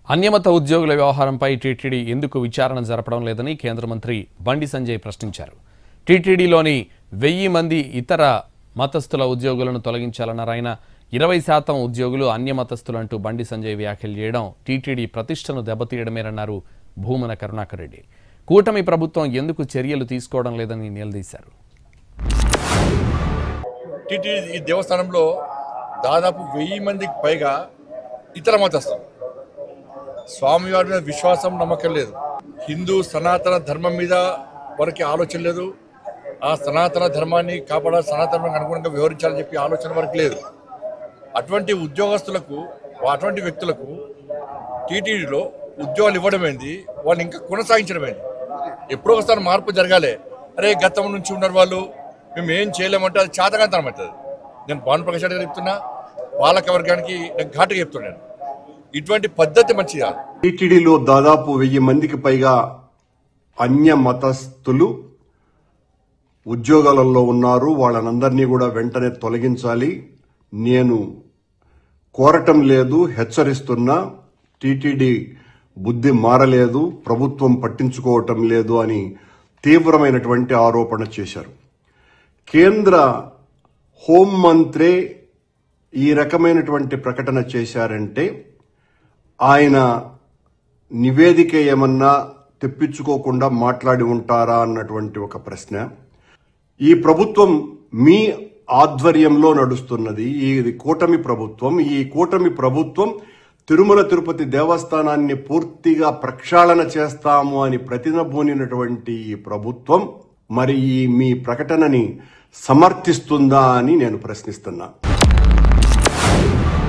అన్యమత ఉద్యోగుల వ్యవహారంపై టీటీడీ ఎందుకు విచారణ జరపడం లేదని కేంద్ర మంత్రి బండి సంజయ్ ప్రశ్నించారు. టీటీడీలోని 1000 మంది ఇతర మతస్థుల ఉద్యోగులను తొలగించాలన్నారు. ఆయన 20% ఉద్యోగులు అన్యమతస్థులంటూ బండి సంజయ్ వ్యాఖ్యలు చేయడం టీటీడీ ప్రతిష్టను దెబ్బతీయడమేనన్నారు భూమన కరుణాకర్ రెడ్డి. కూటమి ప్రభుత్వం ఎందుకు చర్యలు తీసుకోవడం లేదని నిలదీశారు. టీటీడీ దేవస్థానంలో దాదాపు 1000 మందికి పైగా ఇతర మతస్థులు. స్వామివారి మీద విశ్వాసం నమ్మకం లేదు. హిందూ సనాతన ధర్మం మీద వారికి ఆలోచన లేదు. ఆ సనాతన ధర్మాన్ని కాపాడాలి, సనాతనానికి అనుగుణంగా వ్యవహరించాలని చెప్పి ఆలోచన వరకు లేదు. అటువంటి ఉద్యోగస్తులకు, అటువంటి వ్యక్తులకు టీటీడీలో ఉద్యోగాలు ఇవ్వడమేంది, వాళ్ళు ఇంకా కొనసాగించడమేంది? ఎప్పుడో ఒకసారి మార్పు జరగాలి. అరే గతం నుంచి ఉన్నారు వాళ్ళు, మేము ఏం చేయలేమంటే అది చేతకాంతనం అవుతుంది. నేను భానుప్రకాష్ రెడ్డి గారు చెప్తున్నా, పాలక వర్గానికి నేను ఘాటుగా చెప్తున్నాను, ఇటువంటి పద్ధతి మంచిది కాదు. టీటీడీలో దాదాపు 1000 మందికి పైగా అన్య మతస్థులు ఉద్యోగాలలో ఉన్నారు. వాళ్ళనందరినీ కూడా వెంటనే తొలగించాలి. నేను కోరటం లేదు, హెచ్చరిస్తున్నా. టీటీడీ బుద్ధి మారలేదు, ప్రభుత్వం పట్టించుకోవటం లేదు అని తీవ్రమైనటువంటి ఆరోపణ చేశారు. కేంద్ర హోంమంత్రి ఈ రకమైనటువంటి ప్రకటన చేశారంటే ఆయన నివేదిక ఏమన్నా తెప్పించుకోకుండా మాట్లాడి ఉంటారా అన్నటువంటి ఒక ప్రశ్న. ఈ ప్రభుత్వం మీ ఆధ్వర్యంలో నడుస్తున్నది. ఇది కూటమి ప్రభుత్వం. ఈ కూటమి ప్రభుత్వం తిరుమల తిరుపతి దేవస్థానాన్ని పూర్తిగా ప్రక్షాళన చేస్తాము అని ప్రతినబూనినటువంటి ఈ ప్రభుత్వం మరి ఈ మీ ప్రకటనని సమర్థిస్తుందా అని నేను ప్రశ్నిస్తున్నా.